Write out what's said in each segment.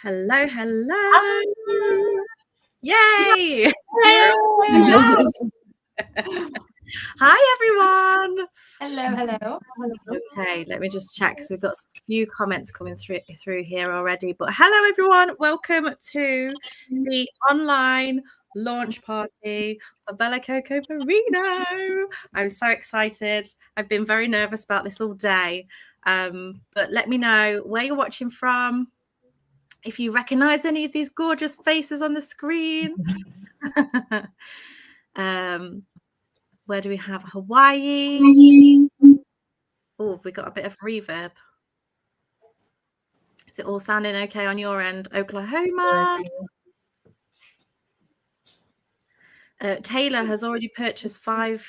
Hello, hello. Hi. Yay. Hello. Hi, everyone. Hello. Okay, let me just check because we've got a few comments coming through here already. But hello, everyone. Welcome to the online launch party for Bella Coco Merino. I'm so excited. I've been very nervous about this all day. But let me know where you're watching from. If you recognize any of these gorgeous faces on the screen. Where do we have Hawaii? Oh, we got a bit of reverb. Is it all sounding okay on your end? Oklahoma. Taylor has already purchased a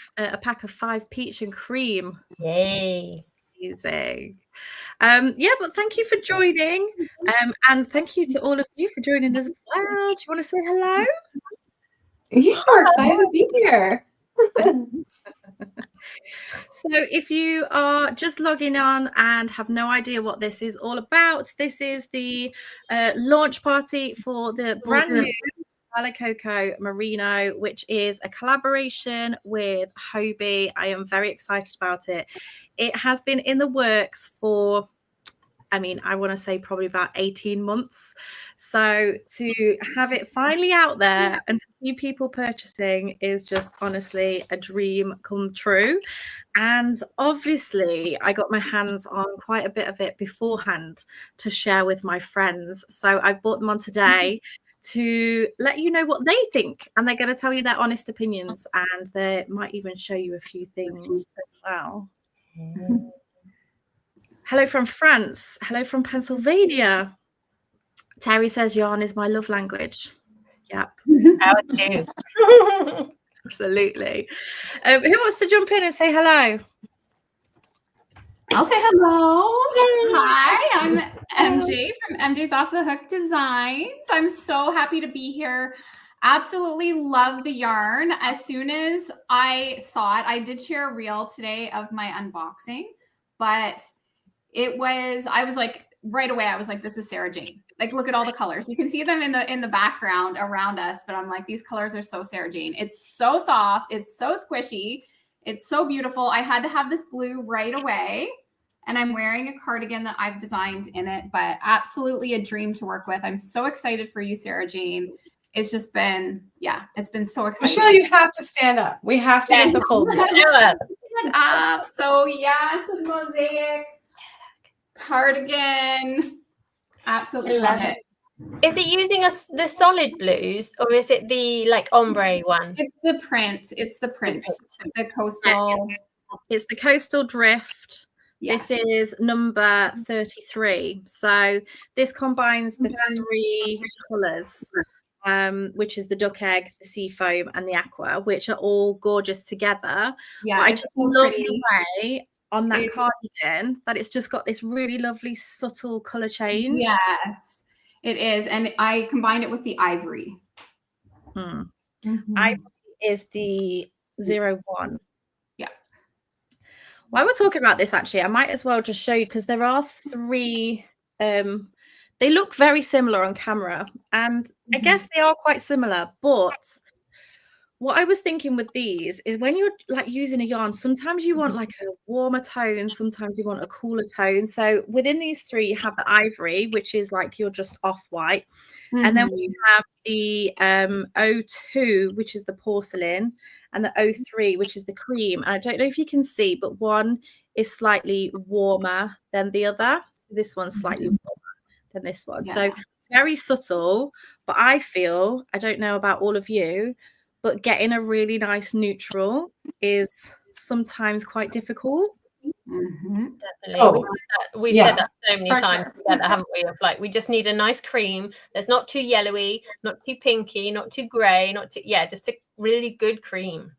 pack of 5 peach and cream. Yay. Amazing. Yeah, but thank you for joining. And thank you to all of you for joining as well. Do you want to say hello? Yeah, we're excited to be here. So if you are just logging on and have no idea what this is all about, this is the launch party for the brand new Bella Coco Merino, which is a collaboration with Hobbii. I am very excited about it. It has been in the works for, I want to say probably about 18 months. So to have it finally out there and to see people purchasing is just honestly a dream come true. And obviously I got my hands on quite a bit of it beforehand to share with my friends. So I brought them on today to let you know what they think, and they're going to tell you their honest opinions, and they might even show you a few things as well. Hello from France. Hello from Pennsylvania. Terry says yarn is my love language. Yep. Our too. Absolutely. Who wants to jump in and say hello? I'll say hello. Hi, I'm MJ from MJ's Off the Hook Designs. I'm so happy to be here. Absolutely love the yarn. As soon as I saw it, I did share a reel today of my unboxing, but I was like, right away, I was like, this is Sarah-Jayne. Like, look at all the colors. You can see them in the background around us, but I'm like, these colors are so Sarah-Jayne. It's so soft. It's so squishy. It's so beautiful. I had to have this blue right away, and I'm wearing a cardigan that I've designed in it, but absolutely a dream to work with. I'm so excited for you, Sarah-Jayne. It's just been, it's been so exciting. Michelle, you have to stand up. We have to get the full view. So yeah, it's a mosaic cardigan. Absolutely love it. Is it using the solid blues, or is it the like ombre one? It's the print. The coastal. It's the coastal drift. Yes. This is number 33. So this combines the 3 colours, which is the duck egg, the sea foam, and the aqua, which are all gorgeous together. Yeah, I just love the way on that cardigan that it's just got this really lovely subtle colour change. Yes, it is. And I combined it with the ivory. Ivory is the 01. Yeah. While we're talking about this, actually, I might as well just show you, because there are 3 they look very similar on camera, and I guess they are quite similar, but what I was thinking with these is when you're like using a yarn, sometimes you want like a warmer tone, sometimes you want a cooler tone. So within these 3, you have the ivory, which is like you're just off white. And then we have the 02, which is the porcelain, and the 03, which is the cream. And I don't know if you can see, but one is slightly warmer than the other. So this one's slightly warmer than this one. Yeah. So very subtle, but I feel, I don't know about all of you, but getting a really nice neutral is sometimes quite difficult. Definitely. We've said that so many times together, haven't we? Of like, we just need a nice cream that's not too yellowy, not too pinky, not too grey, just a really good cream.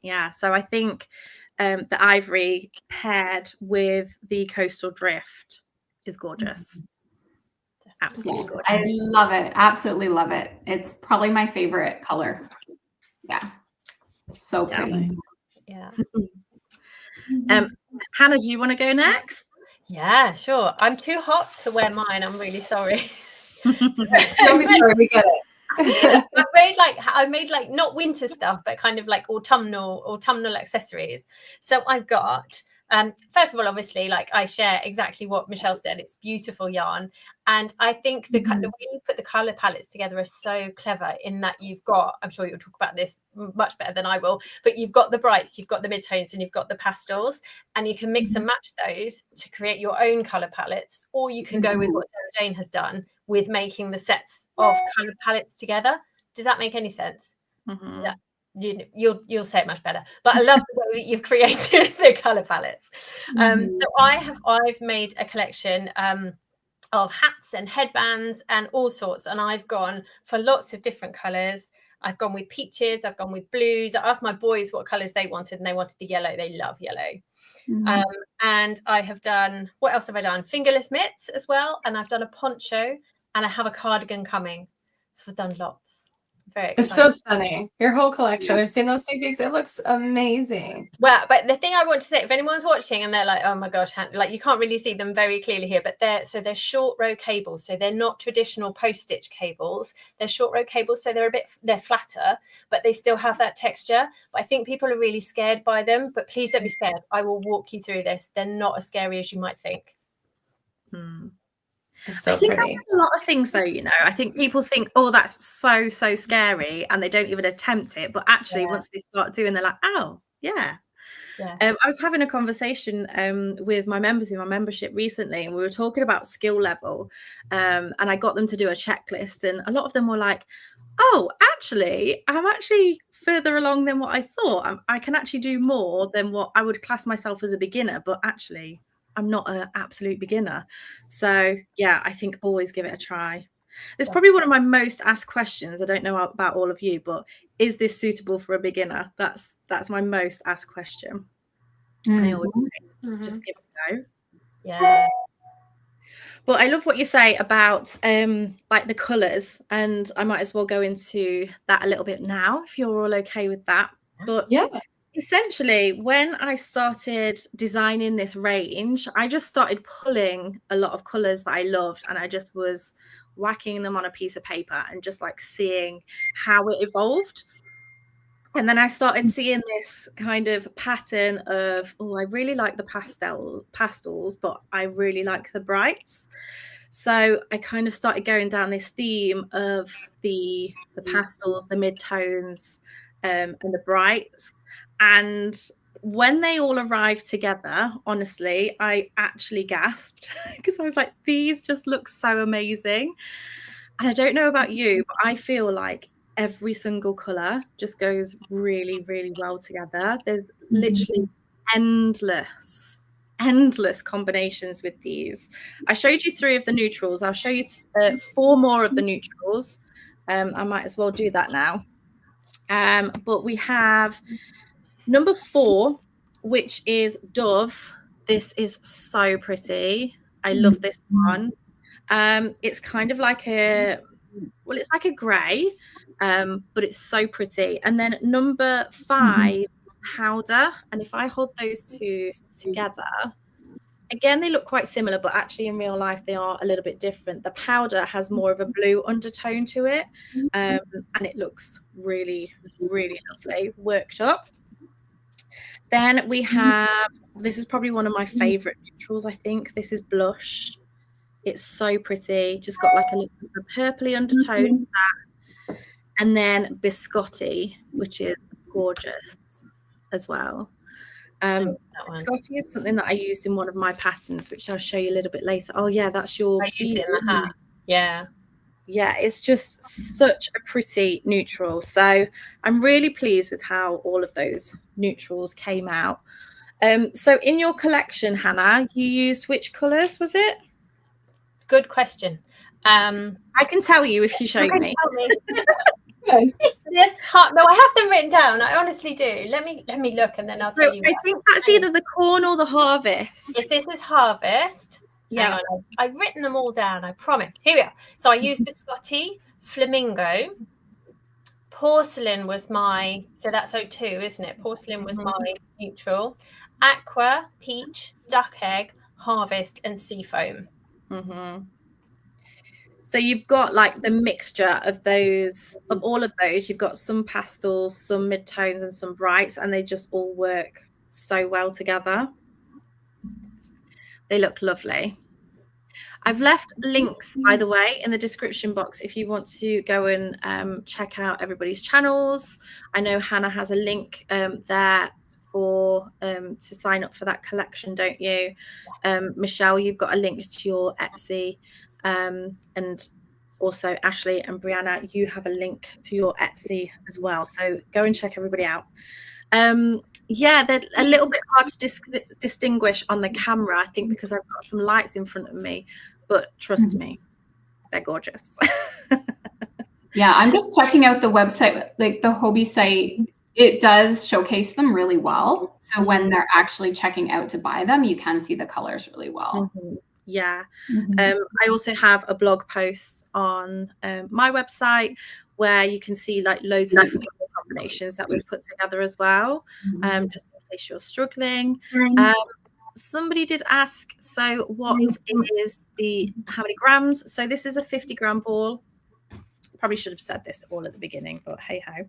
Yeah. So I think the ivory paired with the coastal drift is gorgeous. Absolutely gorgeous. I love it. Absolutely love it. It's probably my favorite color. Yeah. So pretty. Yeah. Hannah, do you want to go next? Yeah, sure. I'm too hot to wear mine. I'm really sorry. Don't be sorry, we get it. I made like not winter stuff, but kind of like autumnal accessories. So I've got first of all, obviously, like I share exactly what Michelle said. It's beautiful yarn, and I think the way you put the color palettes together is so clever. In that you've got, I'm sure you'll talk about this much better than I will, but you've got the brights, you've got the midtones, and you've got the pastels, and you can mix and match those to create your own color palettes, or you can go with what Sarah-Jayne has done with making the sets of color palettes together. Does that make any sense? Yeah. You'll say it much better, but I love the way that you've created the color palettes. So I've made a collection of hats and headbands and all sorts, and I've gone for lots of different colors. I've gone with peaches, I've gone with blues. I asked my boys what colors they wanted, and they wanted the yellow. They love yellow. And I have done, what else have I done? Fingerless mitts as well, and I've done a poncho, and I have a cardigan coming. So I've done lots. Very exciting. It's so stunning. Your whole collection. I've seen those sneak peeks. It looks amazing. Well, but the thing I want to say, if anyone's watching and they're like, oh my gosh, like you can't really see them very clearly here, but they're short row cables. So they're not traditional post-stitch cables. They're short row cables. So they're flatter, but they still have that texture. But I think people are really scared by them, but please don't be scared. I will walk you through this. They're not as scary as you might think. It's so I think pretty. that's a lot of things though, you know. I think people think, oh, that's so scary, and they don't even attempt it, but actually once they start doing, they're like, oh yeah. I was having a conversation with my members in my membership recently, and we were talking about skill level, and I got them to do a checklist, and a lot of them were like, oh, actually I'm actually further along than what I thought. I can actually do more than what I would class myself as a beginner, but actually I'm not an absolute beginner. So yeah, I think always give it a try. It's probably one of my most asked questions. I don't know about all of you, but is this suitable for a beginner? That's my most asked question. And I always say, just give it a go. Yeah. But I love what you say about like the colours, and I might as well go into that a little bit now if you're all okay with that. But yeah. Essentially, when I started designing this range, I just started pulling a lot of colours that I loved, and I just was whacking them on a piece of paper and just like seeing how it evolved. And then I started seeing this kind of pattern of, oh, I really like the pastels, but I really like the brights. So I kind of started going down this theme of the pastels, the mid-tones, and the brights. And when they all arrived together, honestly, I actually gasped because I was like, these just look so amazing. And I don't know about you, but I feel like every single color just goes really, really well together. There's literally endless combinations with these. I showed you 3 of the neutrals. I'll show you 4 more of the neutrals. I might as well do that now. But we have number 4, which is Dove. This is so pretty. I love this one. It's kind of like it's like a grey, but it's so pretty. And then number 5, Powder. And if I hold those 2 together, again, they look quite similar, but actually in real life they are a little bit different. The Powder has more of a blue undertone to it, and it looks really, really lovely, worked up. Then we have, this is probably one of my favorite neutrals, I think. This is Blush. It's so pretty, just got like a little purpley undertone to that. And then Biscotti, which is gorgeous as well. Biscotti is something that I used in one of my patterns, which I'll show you a little bit later. Oh yeah, that's your, I used it in the hat. Yeah, it's just such a pretty neutral. So I'm really pleased with how all of those neutrals came out. So in your collection, Hannah, you used which colours, was it? Good question. I can tell you if you show me. It's hard. No, I have them written down. I honestly do. Let me look, and then I'll tell you. I think that's either the corn or the harvest. Yes, this is harvest. Yeah, I've written them all down. I promise. Here we are. So I used Biscotti, Flamingo, Porcelain was my. So that's 02, isn't it? Porcelain was my neutral. Aqua, Peach, Duck Egg, Harvest, and Seafoam. Mm-hmm. So you've got like the mixture of those, of all of those. You've got some pastels, some mid-tones, and some brights, and they just all work so well together. They look lovely. I've left links, by the way, in the description box if you want to go and check out everybody's channels. I know Hannah has a link there for to sign up for that collection, don't you? Michelle, you've got a link to your Etsy, and also Ashley and Brianna, you have a link to your Etsy as well. So go and check everybody out. Yeah, they're a little bit hard to distinguish on the camera, I think, because I've got some lights in front of me, but trust me, they're gorgeous. Yeah, I'm just checking out the website, like the Hobbii site. It does showcase them really well. So when they're actually checking out to buy them, you can see the colors really well. Yeah. I also have a blog post on my website where you can see like loads of different color combinations that we've put together as well, just in case you're struggling. Somebody did ask, so what is how many grams? So this is a 50-gram ball. Probably should have said this all at the beginning, but hey ho.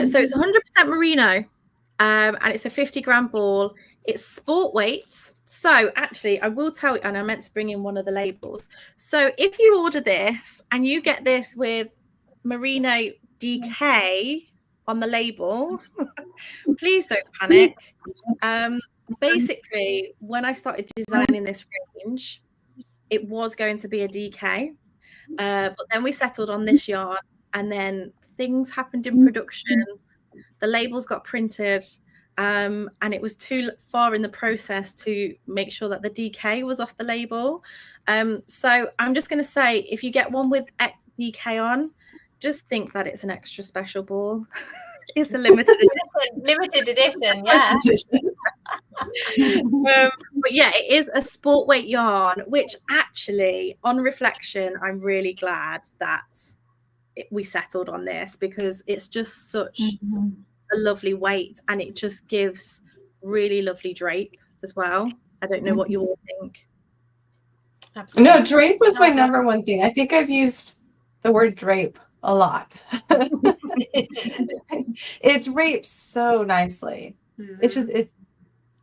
So it's 100% merino, and it's a 50-gram ball. It's sport weight. So actually, I will tell you, and I meant to bring in one of the labels. So if you order this and you get this with merino DK on the label, please don't panic. Basically, when I started designing this range, it was going to be a DK, but then we settled on this yarn, and then things happened in production. The labels got printed, and it was too far in the process to make sure that the DK was off the label. So I'm just going to say, if you get one with DK on, just think that it's an extra special ball. It's a limited edition. Limited edition, yeah. But yeah, it is a sport weight yarn, which actually, on reflection, I'm really glad that we settled on this, because it's just such a lovely weight, and it just gives really lovely drape as well. I don't know what you all think. Absolutely. No, drape was my number one thing. I think I've used the word drape a lot. It drapes so nicely. It's just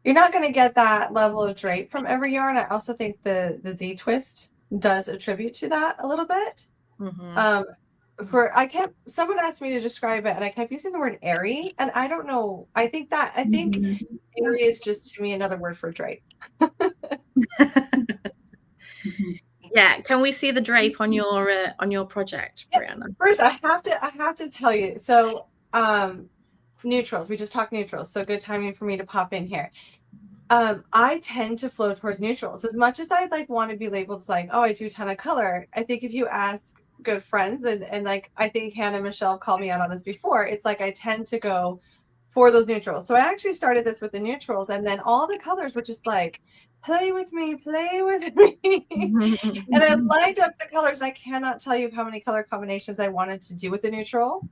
you're not going to get that level of drape from every yarn. I also think the Z twist does attribute to that a little bit. Someone asked me to describe it, and I kept using the word airy, and I don't know. I think airy is just, to me, another word for drape. Yeah, can we see the drape on your project, Brianna? Yes. First, I have to tell you. So, neutrals. We just talked neutrals. So good timing for me to pop in here. I tend to flow towards neutrals as much as I want to be labeled as like, oh, I do a ton of color. I think if you ask good friends, and like I think Hannah and Michelle called me out on this before, it's like I tend to go for those neutrals. So I actually started this with the neutrals, and then all the colors were just like, play with me. And I lined up the colors. I cannot tell you how many color combinations I wanted to do with the neutral.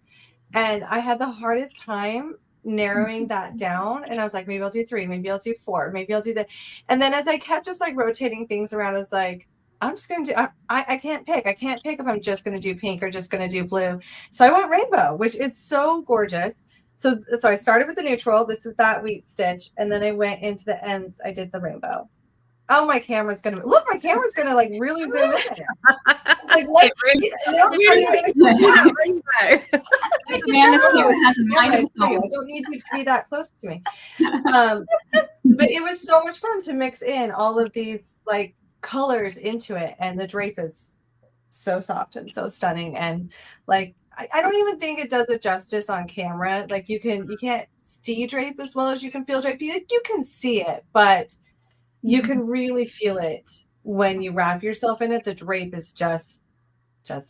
And I had the hardest time narrowing that down. And I was like, maybe I'll do 3, maybe I'll do 4, maybe I'll do that. And then as I kept just like rotating things around, I was like, I'm just going to do, I can't pick. I can't pick if I'm just going to do pink or just going to do blue. So I went rainbow, which is so gorgeous. So I started with the neutral. This is that wheat stitch. And then I went into the ends. I did the rainbow. Oh, my camera's going to look. My camera's going to like really zoom in. Like, let's I don't need you to be that close to me. But it was so much fun to mix in all of these like colors into it, and the drape is so soft and so stunning, and like I don't even think it does it justice on camera. Like you can't see drape as well as you can feel drape. You can see it, but you can really feel it when you wrap yourself in it. The drape is just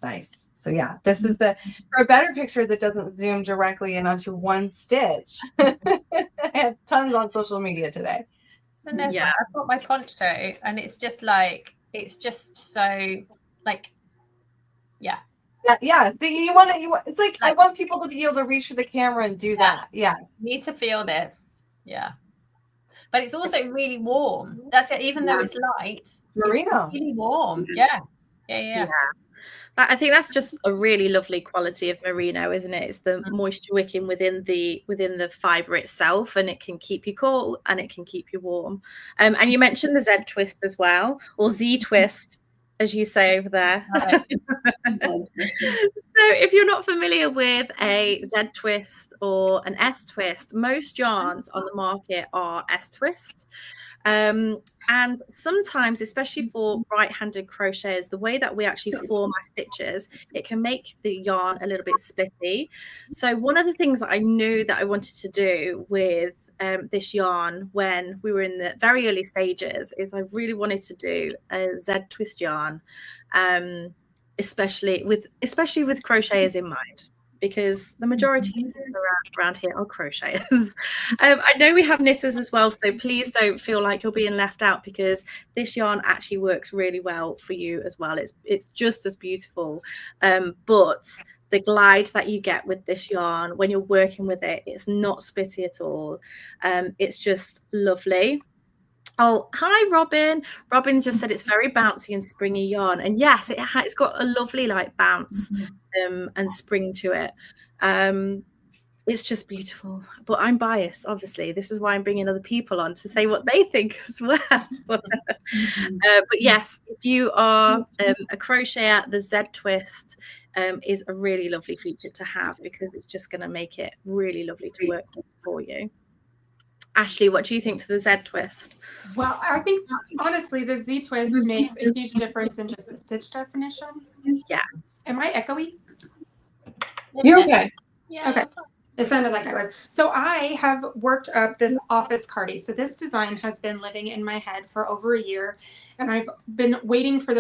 nice. So yeah, this is for a better picture that doesn't zoom directly in onto one stitch. I have tons on social media today. Yeah, I've got my poncho, and it's just so like, yeah. Yeah. See, it's like I want people to be able to reach for the camera and do that. Yeah. Need to feel this. Yeah. but it's also really warm. That's it. Even though it's light, Merino. it's really warm. Yeah. I think that's just a really lovely quality of merino, isn't it? It's the moisture wicking within the fiber itself, and it can keep you cool and it can keep you warm. And you mentioned the Z twist as well, or Z twist, as you say over there. So if you're not familiar with a Z twist or an S twist, most yarns on the market are S twist. And sometimes, especially for right-handed crocheters, the way that we actually form our stitches, it can make the yarn a little bit splitty. So one of the things that I knew that I wanted to do with this yarn when we were in the very early stages is I really wanted to do a Z twist yarn, especially with crocheters in mind, because the majority of people around here are crocheters. I know we have knitters as well, so please don't feel like you're being left out, because this yarn actually works really well for you as well. It's just as beautiful, but the glide that you get with this yarn when you're working with it, it's not splitty at all. It's just lovely. Oh, hi, Robin. Robin just said it's very bouncy and springy yarn. And yes, it's got a lovely like bounce and spring to it. It's just beautiful. But I'm biased, obviously. This is why I'm bringing other people on to say what they think as well. But yes, if you are a crocheter, the Z twist is a really lovely feature to have, because it's just going to make it really lovely to work with for you. Ashley, what do you think to the Z twist? Well, I think honestly the Z twist makes a huge difference in just the stitch definition. Yes. Am I echoey? You're okay. Yeah. Okay. It sounded like I was. So I have worked up this office cardie. So this design has been living in my head for over a year, and I've been waiting for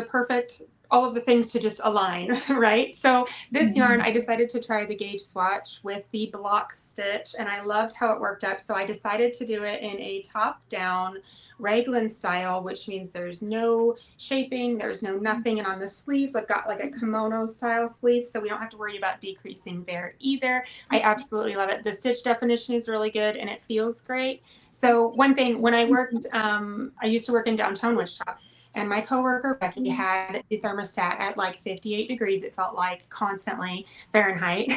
all of the things to just align, right? So this yarn, I decided to try the gauge swatch with the block stitch, and I loved how it worked up. So I decided to do it in a top-down raglan style, which means there's no shaping, there's no nothing. And on the sleeves, I've got like a kimono style sleeve, so we don't have to worry about decreasing there either. I absolutely love it. The stitch definition is really good, and it feels great. So one thing, when I worked, I used to work in downtown Wichita, and my coworker Becky had the thermostat at like 58 degrees, it felt like, constantly Fahrenheit,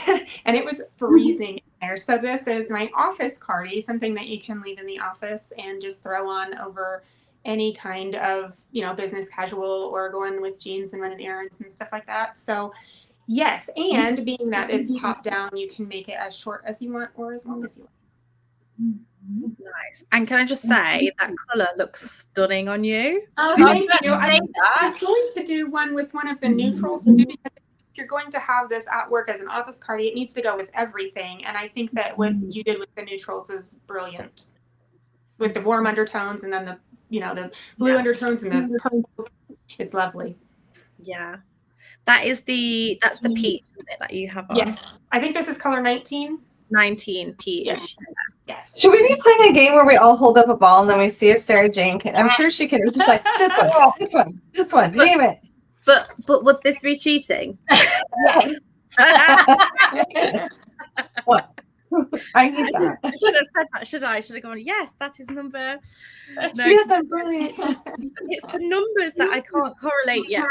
and it was freezing in there. So this is my office cardie, something that you can leave in the office and just throw on over any kind of, business casual, or going with jeans and running errands and stuff like that. So yes, and being that it's top down, you can make it as short as you want or as long as you want. Nice. And can I just say that color looks stunning on you? Oh, thank you. I was going to do one with one of the neutrals, because if you're going to have this at work as an office cardie, it needs to go with everything. And I think that what you did with the neutrals is brilliant, with the warm undertones and then the blue undertones and the purples. It's lovely. Yeah. That's the peach, isn't it, that you have on? Yes. I think this is color 19. 19 peach. Yes. Yes. Should we be playing a game where we all hold up a ball and then we see if Sarah-Jayne can? I'm sure she can. It's just like this one, name it. But would this be cheating? Yes. What? I need that. I should have said that, should I? I should have gone, yes, that is number. No. She has them brilliant. It's the numbers that I can't correlate yet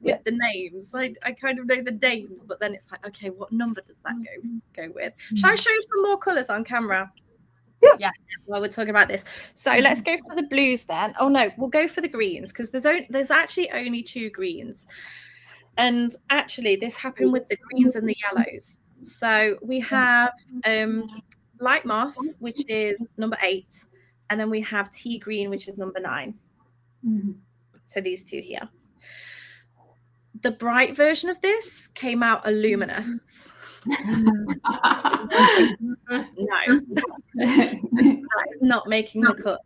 with the names. Like, I kind of know the names, but then it's like, okay, what number does that go with? Shall I show you some more colours on camera? Yeah. Yes. While we're talking about this. So let's go for the blues then. Oh no, we'll go for the greens, because there's actually only 2 greens. And actually this happened with the greens and the yellows. So we have light moss, which is number 8, and then we have tea green, which is number 9. So these 2 here. The bright version of this came out a luminous. No, that is not making the cut.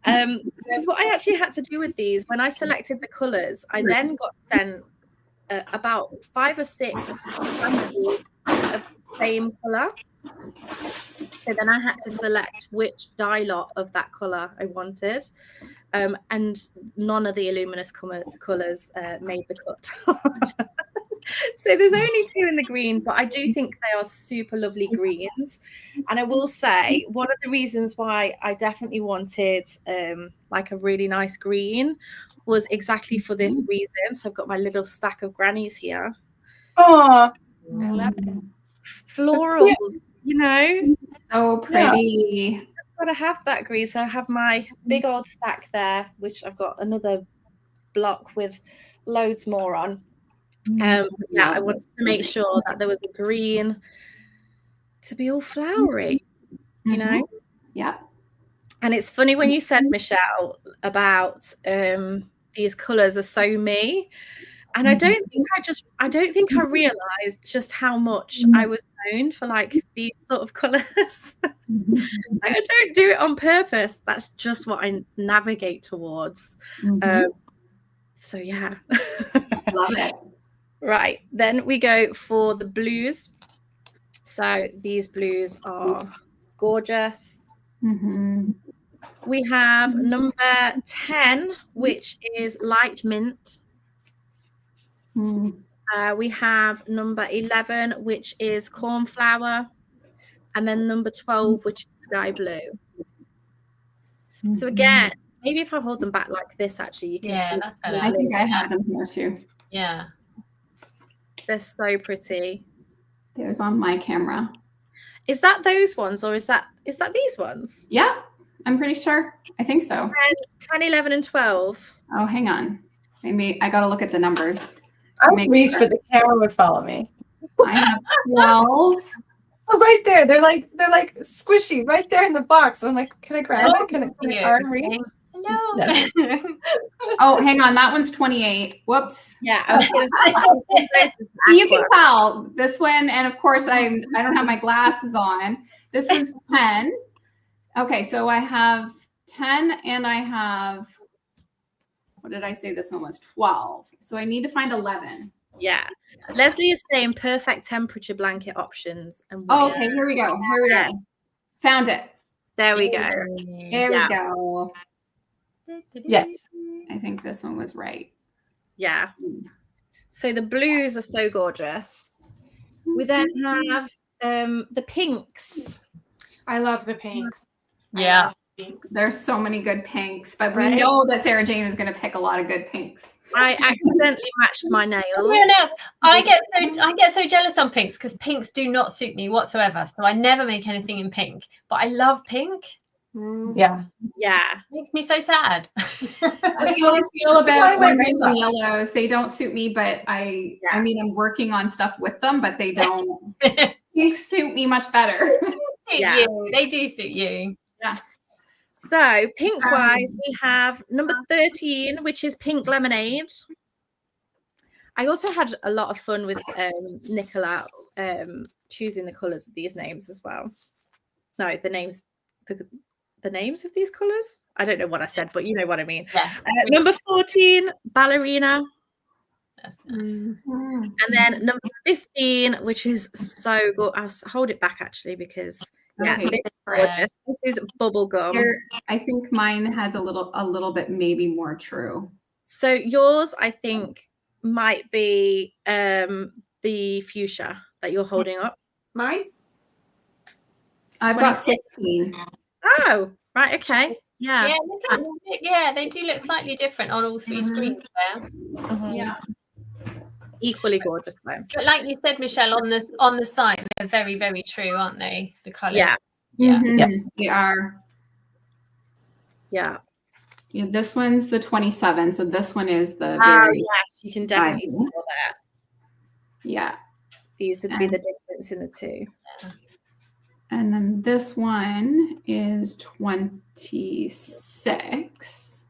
Because what I actually had to do with these, when I selected the colours, I then got sent about 5 or 6 samples of the same colour. So then I had to select which dye lot of that colour I wanted. And none of the luminous colours made the cut. So there's only 2 in the green, but I do think they are super lovely greens. And I will say one of the reasons why I definitely wanted like a really nice green was exactly for this reason. So I've got my little stack of grannies here. Oh, I love it. Florals, you know. So pretty. Gotta have that green. So I have my big old stack there, which I've got another block with loads more on. Yeah, I wanted to make sure that there was a green to be all flowery, you know. Yeah. And it's funny when you said, Michelle, about these colors are so me. And I don't think I realized just how much I was known for like these sort of colors. Like, I don't do it on purpose. That's just what I navigate towards. So yeah. Love it. Right. Then we go for the blues. So these blues are gorgeous. We have number 10, which is light mint. We have number 11, which is cornflower, and then number 12, which is sky blue. So again, maybe if I hold them back like this, actually, you can see. That's better. I think I have them here too. Yeah. They're so pretty. There's on my camera. Is that those ones, or is that these ones? Yeah, I'm pretty sure. I think so. 10, 11, and 12. Oh, hang on. Maybe I got to look at the numbers. I wish for the camera would follow me. I have 12. Oh, right there. They're like squishy right there in the box. So I'm like, can I grab it? Can I arm reach? No. Oh, hang on. That one's 28. Whoops. Yeah. I was gonna say, you can tell this one, and of course I don't have my glasses on. This one's 10. Okay, so I have 10, and I have, what did I say? This one was 12. So I need to find 11. Yeah. Leslie is saying perfect temperature blanket options. And oh, okay, here we go. Here we go. Found it. There we go. There we go. Yes. I think this one was right. Yeah. So the blues are so gorgeous. We then have the pinks. I love the pinks. Yeah. There's so many good pinks, but we know that Sarah-Jayne is going to pick a lot of good pinks. I accidentally matched my nails. I get so jealous on pinks because pinks do not suit me whatsoever. So I never make anything in pink. But I love pink. Yeah. Yeah. Makes me so sad. I always feel about oranges and yellows. They don't suit me, but I mean, I'm working on stuff with them, but they don't. Pinks suit me much better. They do suit you. Yeah. So pink wise, we have number 13, which is pink lemonade. I also had a lot of fun with Nicola choosing the colors of these names as well. No, the names of these colors. I don't know what I said, but you know what I mean. Yeah. Number 14, ballerina. That's nice. And then number 15, which is so good. I'll hold it back actually because this is gorgeous. This is bubblegum. I think mine has a little bit maybe more true. So yours, I think, might be the fuchsia that you're holding up. Mine? I've got 15. Oh, right, okay. Yeah. Yeah, they do look slightly different on all three screens there. Yeah. Equally gorgeous though. But like you said, Michelle, on the site, they're very, very true, aren't they? The colours. Yeah. They are. Yeah. Yeah, this one's the 27, so this one is the yes, you can definitely tell that. Yeah. These would be the difference in the two. Yeah. And then this one is 26.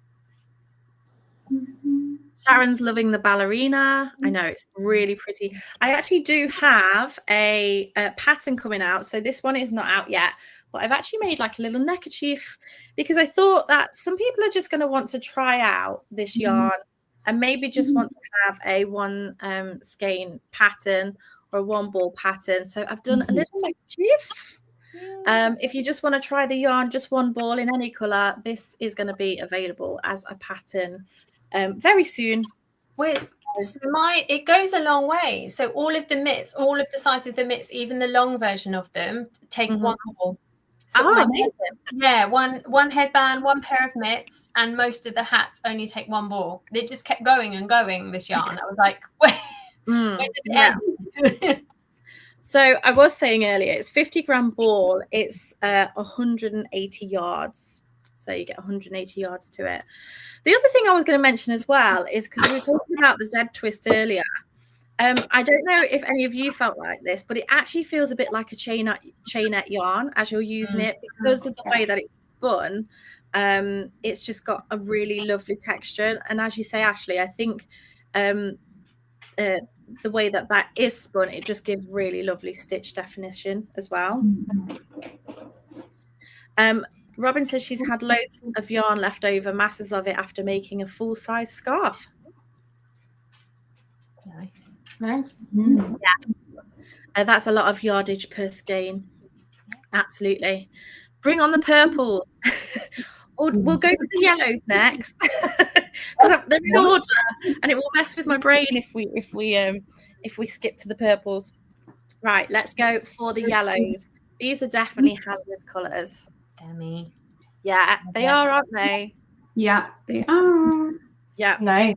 Sharon's loving the ballerina. I know, it's really pretty. I actually do have a pattern coming out. So this one is not out yet, but I've actually made like a little neckerchief because I thought that some people are just going to want to try out this yarn and maybe just want to have a one skein pattern or a one ball pattern. So I've done a little neckerchief. If you just want to try the yarn, just one ball in any color, this is going to be available as a pattern very soon. Well, it goes a long way. So all of the mitts, all of the sizes of the mitts, even the long version of them, take one ball. So amazing. Yeah, one headband, one pair of mitts, and most of the hats only take one ball. They just kept going and going, this yarn. I was like, where does it end? So I was saying earlier, it's 50-gram ball. It's 180 yards. So you get 180 yards to it. The other thing I was going to mention as well is because we were talking about the Z twist earlier. I don't know if any of you felt like this, but it actually feels a bit like a chainette yarn as you're using it because of the way that it's spun. It's just got a really lovely texture. And as you say, Ashley, I think the way that is spun, it just gives really lovely stitch definition as well. Robin says she's had loads of yarn left over, masses of it after making a full-size scarf. Nice. Yeah, that's a lot of yardage per skein. Absolutely. Bring on the purples. We'll go to the yellows next because they're in order, and it will mess with my brain if we skip to the purples. Right, let's go for the yellows. These are definitely Hannah's colours. Demi. Yeah, they are, aren't they? Yeah, they are. Yeah. Nice.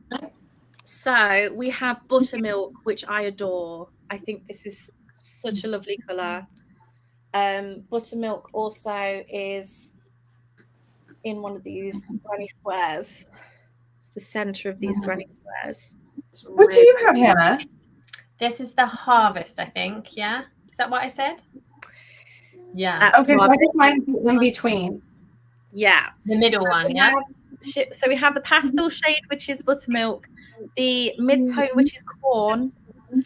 So we have buttermilk, which I adore. I think this is such a lovely colour. Buttermilk also is in one of these granny squares. It's the centre of these granny squares. What do you have, Hannah? This is the harvest, I think. Yeah, is that what I said? Yeah. Okay, so I think mine's in between. Yeah, the middle one. Yeah. So we have the pastel shade, which is buttermilk, the mid-tone, which is corn.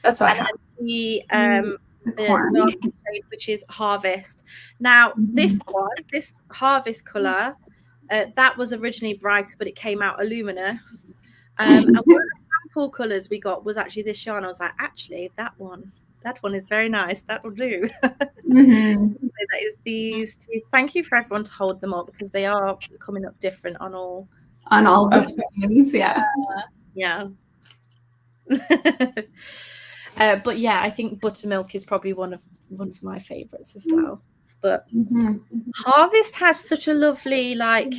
That's what I have. And the dark shade, which is harvest. Now, this harvest colour, that was originally brighter, but it came out luminous. And one of the sample colours we got was actually this yarn. I was like, actually, that one is very nice. That will do. So that is these two. Thank you for everyone to hold them up because they are coming up different on all the screens. Yeah. Yeah. But yeah, I think buttermilk is probably one of my favorites as well. But harvest has such a lovely, like,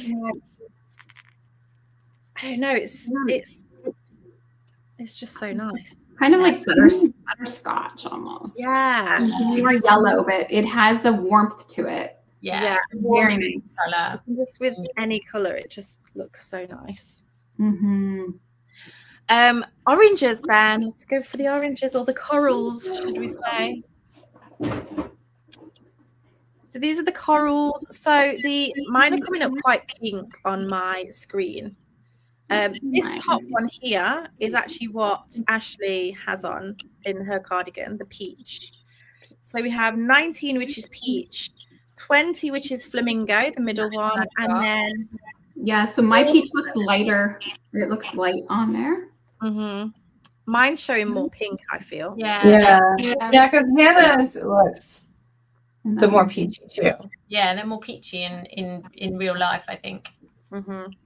I don't know, it's just so nice. Kind of like butterscotch almost. Yeah. More yellow, but it has the warmth to it. Yeah. Very nice color. Just with any color, it just looks so nice. Oranges then. Let's go for the oranges or the corals, should we say? So these are the corals. So mine are coming up quite pink on my screen. This top one here is actually what Ashley has on in her cardigan, the peach. So we have 19, which is peach, 20, which is flamingo, the middle one, and then so my peach looks lighter. It looks light on there. Mine's showing more pink, I feel. Yeah, because Hannah's looks the more peachy too. Yeah, they're more peachy in real life, I think.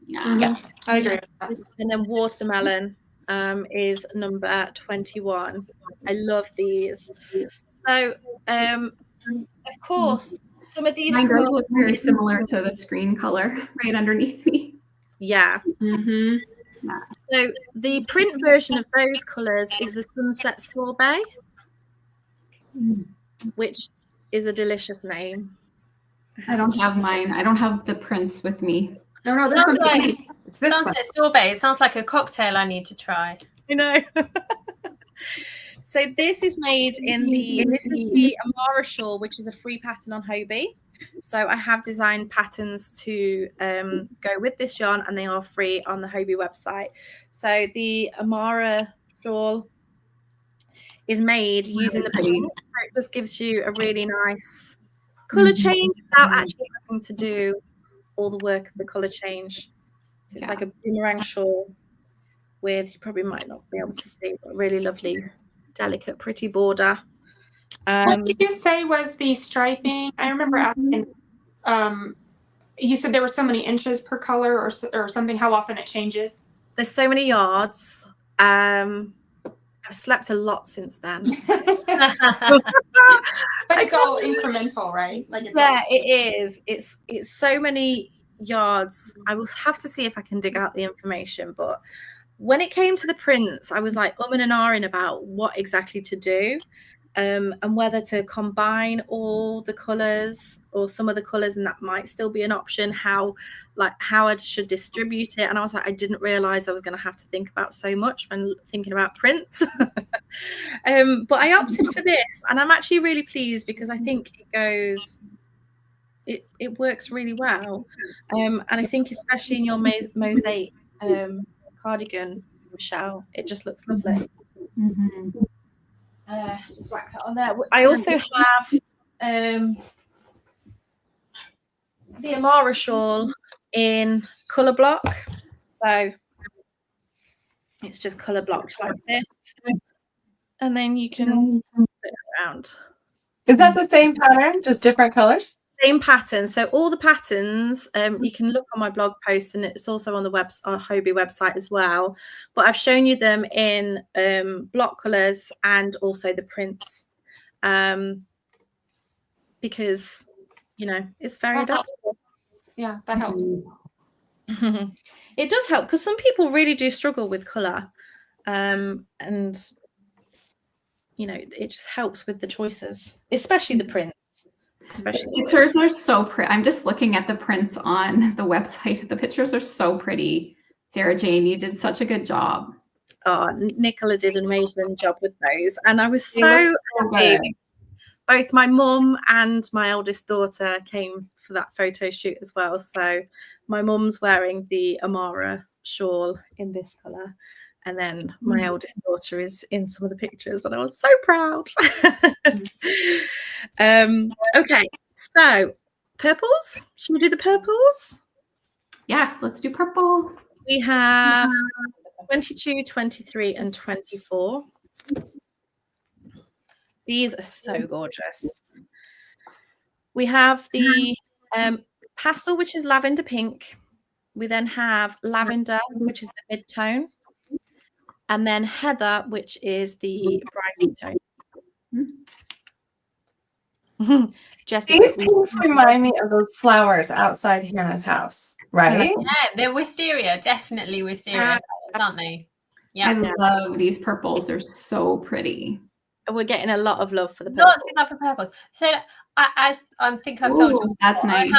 Yeah, I agree with that. And then watermelon is number 21. I love these. So of course some of these mine does look very similar to the screen color right underneath me. Yeah. So the print version of those colors is the Sunset Sorbet, which is a delicious name. I don't have mine. I don't have the prints with me. No, this Sounds one's like it's this one. Sunset Sorbet. It sounds like a cocktail I need to try. You know. So this is made this is the Amara shawl, which is a free pattern on Hobbii. So I have designed patterns to go with this yarn, and they are free on the Hobbii website. So the Amara shawl is made using the paint. So it just gives you a really nice colour change without actually having to do all the work of the colour change. So it's like a boomerang shawl with, you probably might not be able to see, but really lovely, delicate, pretty border. What did you say was the striping? I remember asking, you said there were so many inches per color or something, how often it changes? There's so many yards. I've slept a lot since then. But it's all incremental, right? Like it is. It's so many yards. I will have to see if I can dig out the information, but when it came to the prints, I was like and ahhing about what exactly to do, and whether to combine all the colors or some of the colors, and that might still be an option. How I should distribute it, and I was like, I didn't realize I was going to have to think about so much when thinking about prints. But I opted for this, and I'm actually really pleased because I think it works really well, and I think especially in your mosaic cardigan, Michelle, it just looks lovely. Just whack that on there. I also have the Amara shawl in colour block, so it's just colour blocked like this, and then you can put it around. Is that the same pattern, just different colors? Same pattern. So all the patterns, you can look on my blog post, and it's also on the Hobbii website as well. But I've shown you them in block colours and also the prints, because it's very adaptable. Yeah, that helps. It does help because some people really do struggle with colour, and it just helps with the choices, especially the prints. Pictures are so pretty. I'm just looking at the prints on the website. The pictures are so pretty. Sarah-Jayne, you did such a good job. Oh, Nicola did an amazing job with those, and I was so happy. Both my mum and my eldest daughter came for that photo shoot as well. So my mum's wearing the Amara shawl in this colour, and then my eldest daughter is in some of the pictures, and I was so proud. Okay, so purples. Should we do the purples? Yes, let's do purple. We have 22, 23, and 24. These are so gorgeous. We have the pastel, which is lavender pink. We then have lavender, which is the mid-tone. And then heather, which is the brighter tone. Jessica, these pinks remind me of those flowers outside Hannah's house, right? Yeah, they're wisteria, definitely wisteria, aren't they? Yeah, I love these purples. They're so pretty. We're getting a lot of love for the purple. Lots of love for purple. So I think I've told you. That's nice.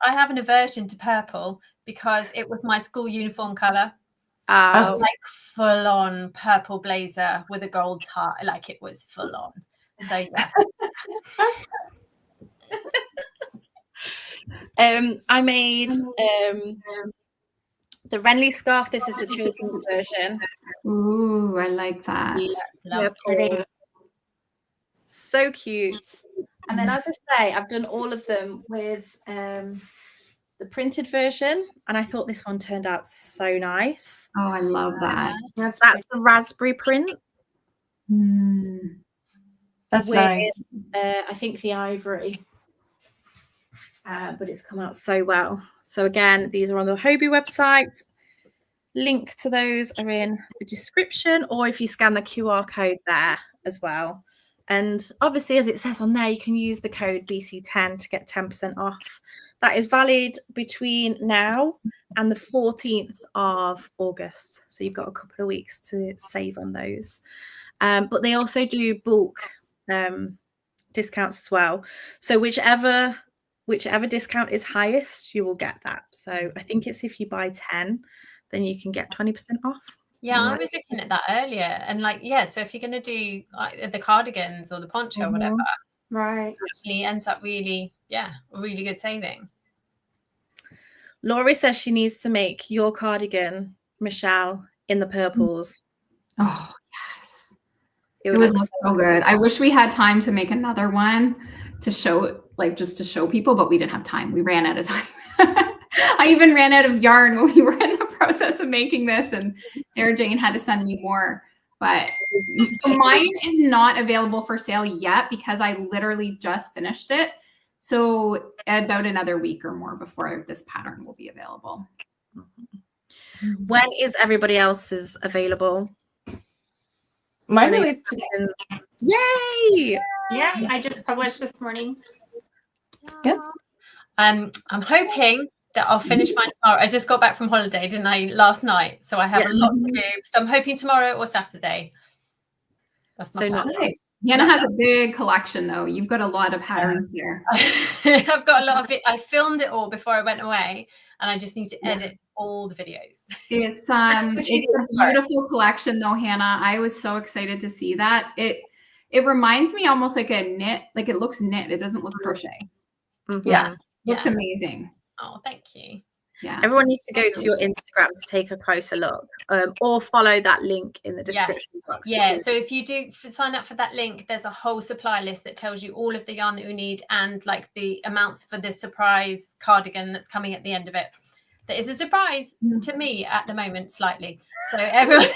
I have an aversion to purple because it was my school uniform color. Like full on purple blazer with a gold tie. Like it was full on. So yeah. I made the Renly scarf. This is the children's version. Ooh, I like that. So cute. And then, as I say, I've done all of them with the printed version, and I thought this one turned out so nice. Oh, I love that. That's the raspberry print. That's nice. I think the ivory. But it's come out so well. So again, these are on the Hobbii website. Link to those are in the description, or if you scan the QR code there as well. And obviously, as it says on there, you can use the code BC10 to get 10% off. That is valid between now and the 14th of August. So you've got a couple of weeks to save on those. But they also do bulk discounts as well. So whichever discount is highest, you will get that. So I think it's if you buy 10, then you can get 20% off. Yeah, I was looking at that earlier, and so if you're going to do the cardigans or the poncho or whatever, right, actually ends up really good saving. Laurie says she needs to make your cardigan, Michelle, in the purples. Oh yes, it would look so good. I wish we had time to make another one to show, just to show people, but we didn't have time. We ran out of time. I even ran out of yarn when we were in the process of making this, and Sarah-Jayne had to send me more. But so mine is not available for sale yet because I literally just finished it. So about another week or more before this pattern will be available. When is everybody else's available? Mine released today. Yay! Yeah, I just published this morning. Yep. I'm hoping that I'll finish mine tomorrow. I just got back from holiday, didn't I, last night? So I have a lot to do. So I'm hoping tomorrow or Saturday. That's my plan. Nice. Hannah has a big collection, though. You've got a lot of patterns there. I've got a lot of it. I filmed it all before I went away, and I just need to edit all the videos. It's a beautiful collection, though, Hannah. I was so excited to see that. It reminds me almost like a knit. Like it looks knit. It doesn't look crochet. Yeah. Looks amazing. Oh, thank you. Yeah. Everyone needs to go to your Instagram to take a closer look, or follow that link in the description box. Yeah. So if you do sign up for that link, there's a whole supply list that tells you all of the yarn that you need and like the amounts for this surprise cardigan that's coming at the end of it. That is a surprise to me at the moment, slightly. So everyone.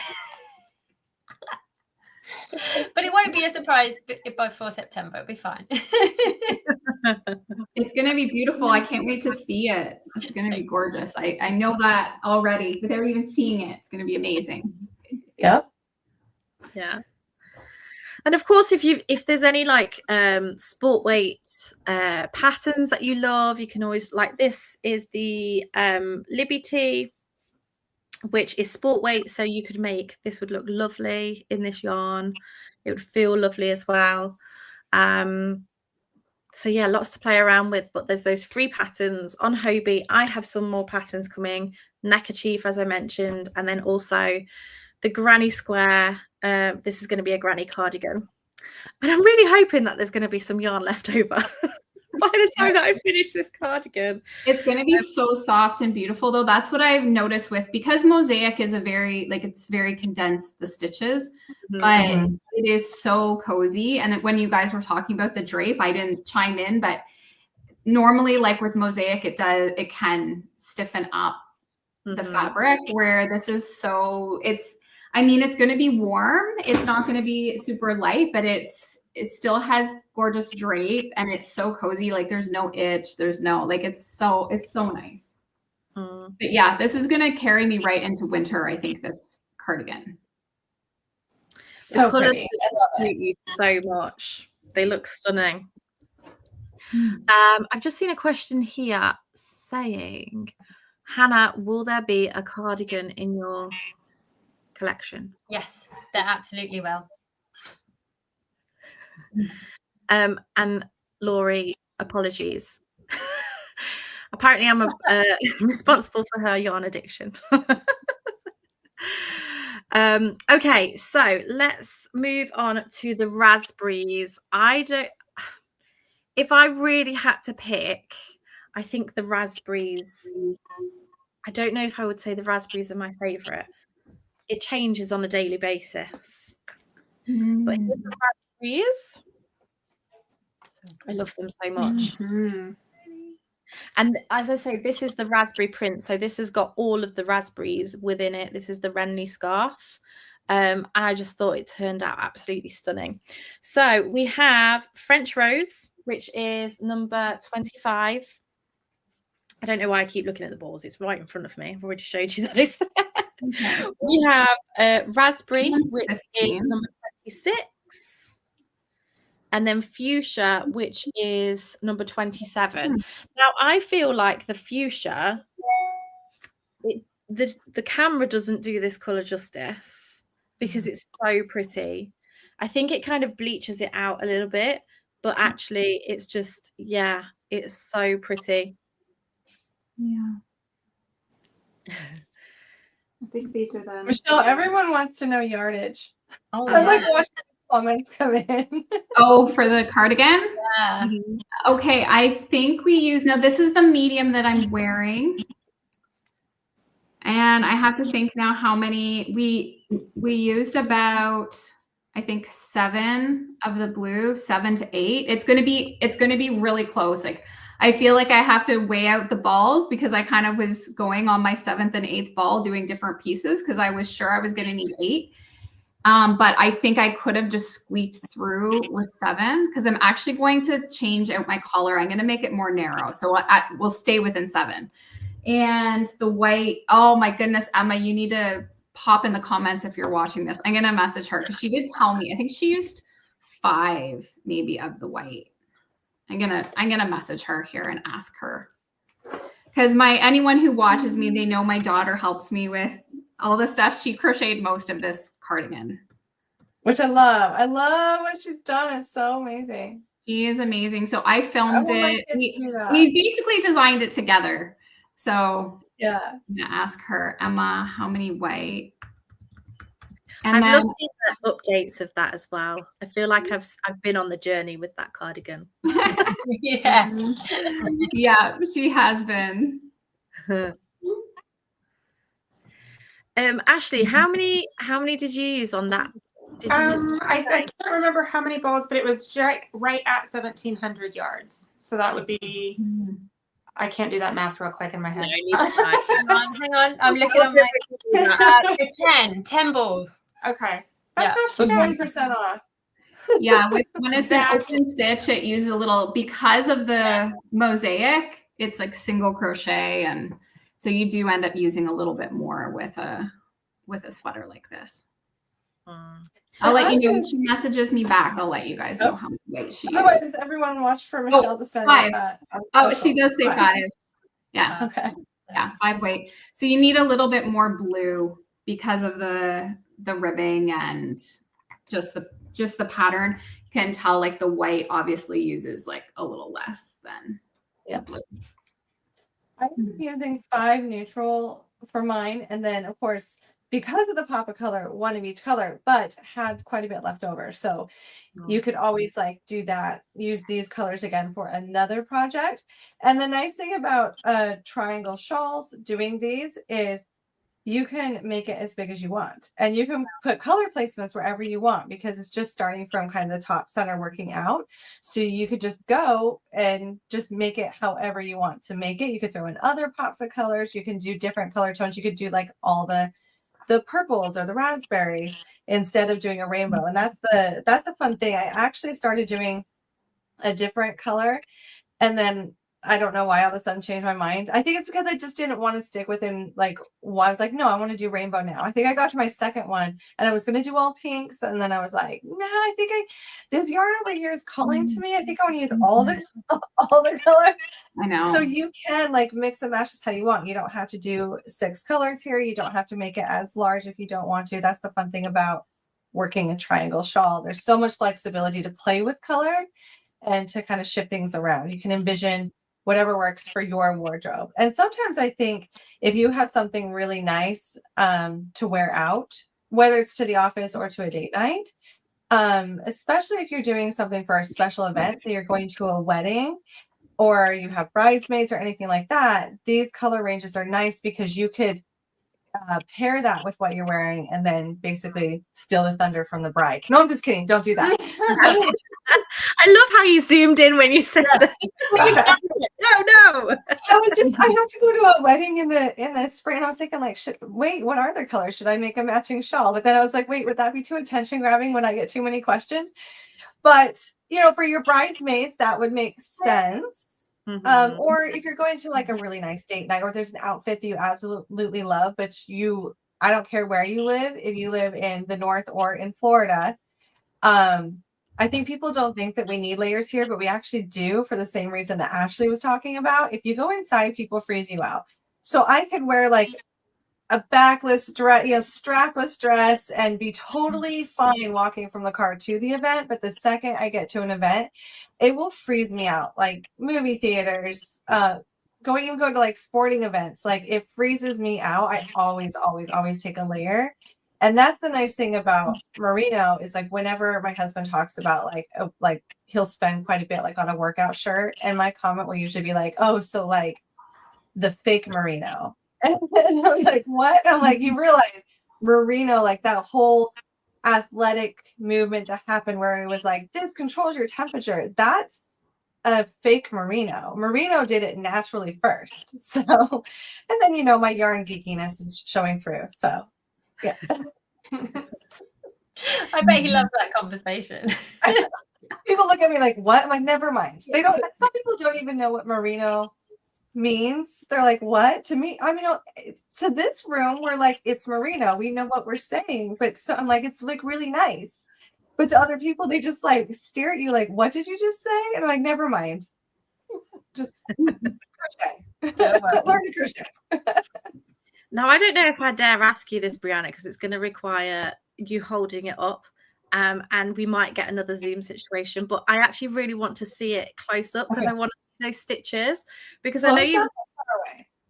But it won't be a surprise before September. It'll be fine. It's going to be beautiful. I can't wait to see it. It's going to be gorgeous. I know that already without even seeing it. It's going to be amazing. Yep. Yeah. And of course, if there's any like sport weight patterns that you love, you can always, like, this is the Libby tee, which is sport weight, so you could make this, would look lovely in this yarn. It would feel lovely as well. So yeah, lots to play around with, but there's those free patterns on Hobbii. I have some more patterns coming, neckerchief, as I mentioned, and then also the granny square. This is going to be a granny cardigan, and I'm really hoping that there's going to be some yarn left over by the time that I finish this cardigan. It's going to be so soft and beautiful, though. That's what I've noticed with, because mosaic is a very, like, it's very condensed, the stitches, but it is so cozy. And when you guys were talking about the drape, I didn't chime in, but normally, like with mosaic, it can stiffen up the fabric, where this is so, it's going to be warm. It's not going to be super light, but it still has gorgeous drape, and it's so cozy. Like there's no itch. There's no, like, it's so nice. But yeah, this is going to carry me right into winter, I think, this cardigan. So pretty. Suit you so much. They look stunning. I've just seen a question here saying, Hannah, will there be a cardigan in your collection? Yes, there absolutely will. And Laurie, apologies. Apparently I'm responsible for her yarn addiction. Okay, so let's move on to the raspberries. If I really had to pick, I think the raspberries, I don't know if I would say the raspberries are my favorite. It changes on a daily basis. But here's the raspberries. I love them so much. And as I say, this is the raspberry print. So this has got all of the raspberries within it. This is the Renly scarf. And I just thought it turned out absolutely stunning. So we have French Rose, which is number 25. I don't know why I keep looking at the balls. It's right in front of me. I've already showed you that it's there. We have Raspberry, which is number 26. And then Fuchsia, which is number 27. Now, I feel like the Fuchsia, the camera doesn't do this colour justice because it's so pretty. I think it kind of bleaches it out a little bit, but actually it's just, yeah, it's so pretty. Yeah. I think these are the... Michelle, everyone wants to know yardage. Oh, I'm like watching comments come in. Oh, for the cardigan? Yeah. Okay, I think we use, now this is the medium that I'm wearing. And I have to think now how many, we used about, I think 7 of the blue, 7 to 8. It's gonna be really close. Like, I feel like I have to weigh out the balls because I kind of was going on my 7th and 8th ball doing different pieces because I was sure I was gonna need 8. But I think I could have just squeaked through with 7 because I'm actually going to change out my collar. I'm going to make it more narrow. So we'll stay within 7. And the white, oh my goodness, Emma, you need to pop in the comments if you're watching this. I'm going to message her because she did tell me. I think she used 5 maybe of the white. I'm going to message her here and ask her. Because anyone who watches me, they know my daughter helps me with all the stuff. She crocheted most of this cardigan. Which I love. I love what she's done. It's so amazing. She is amazing. So I filmed it. We basically designed it together. So yeah, I'm gonna ask her, Emma, how many white? And I've then loved seeing the updates of that as well. I feel like I've been on the journey with that cardigan. Yeah. Yeah, she has been. Ashley, how many did you use on that? Did you I can't remember how many balls, but it was right at 1,700 yards. So that would be. I can't do that math real quick in my head. No, hang on. I'm looking at my 10 balls. Okay. Yeah. So 20% off. Yeah, when it's an open stitch, it uses a little, because of the mosaic, it's like single crochet, and so you do end up using a little bit more with a sweater like this. I'll let you know when she messages me back. I'll let you guys know how much weight she used. Otherwise, does everyone watch for Michelle to send 5. that? She does say 5. Yeah. Okay. Yeah, 5 weight. So you need a little bit more blue because of the ribbing and just the pattern. You can tell like the white obviously uses like a little less than blue. I'm using 5 neutral for mine, and then of course, because of the pop of color, 1 of each color, but had quite a bit left over. So you could always like do that, use these colors again for another project. And the nice thing about triangle shawls doing these is you can make it as big as you want, and you can put color placements wherever you want, because it's just starting from kind of the top center working out. So you could just go and just make it however you want to make it. You could throw in other pops of colors. You can do different color tones. You could do like all the purples or the raspberries instead of doing a rainbow. And that's the fun thing. I actually started doing a different color, and then I don't know why all of a sudden changed my mind. I think it's because I just didn't want to stick within like, well, I was like, no, I want to do rainbow now. I think I got to my second one and I was going to do all pinks. And then I was like, nah, I think this yarn over here is calling to me. I think I want to use all the color. I know. So you can like mix and match this how you want. You don't have to do 6 colors here. You don't have to make it as large if you don't want to. That's the fun thing about working a triangle shawl. There's so much flexibility to play with color and to kind of shift things around. You can envision whatever works for your wardrobe. And sometimes I think if you have something really nice to wear out, whether it's to the office or to a date night, especially if you're doing something for a special event, so you're going to a wedding or you have bridesmaids or anything like that, these color ranges are nice because you could pair that with what you're wearing and then basically steal the thunder from the bride. No, I'm just kidding. Don't do that. I love how you zoomed in when you said that. No. I have to go to a wedding in the spring, and I was thinking like, wait, what are their colors? Should I make a matching shawl? But then I was like, wait, would that be too attention grabbing when I get too many questions? But for your bridesmaids, that would make sense. Or if you're going to like a really nice date night, or there's an outfit that you absolutely love, but I don't care where you live, if you live in the North or in Florida, I think people don't think that we need layers here, but we actually do, for the same reason that Ashley was talking about. If you go inside, people freeze you out. So I could wear like a backless dress, strapless dress, and be totally fine walking from the car to the event. But the second I get to an event, it will freeze me out. Like movie theaters, go to like sporting events, like it freezes me out. I always take a layer. And that's the nice thing about merino is like whenever my husband talks about like he'll spend quite a bit like on a workout shirt, and my comment will usually be like, oh, so like the fake merino. And I'm like, what? I'm like, you realize merino, like that whole athletic movement that happened where it was like, this controls your temperature. That's a fake merino. Merino did it naturally first. So, and then, my yarn geekiness is showing through. So, yeah. I bet he loves that conversation. People look at me like, what? I'm like, never mind. Some people don't even know what merino means. They're like, what? To me, I mean, to this room, we're like, it's merino. We know what we're saying. But so I'm like, it's like really nice. But to other people, they just like stare at you like, what did you just say? And I'm like, never mind. Just crochet. Learn to crochet. Now, I don't know if I dare ask you this, Brianna, because it's going to require you holding it up. And we might get another Zoom situation, but I actually really want to see it close up because I want to see those stitches, because I know you.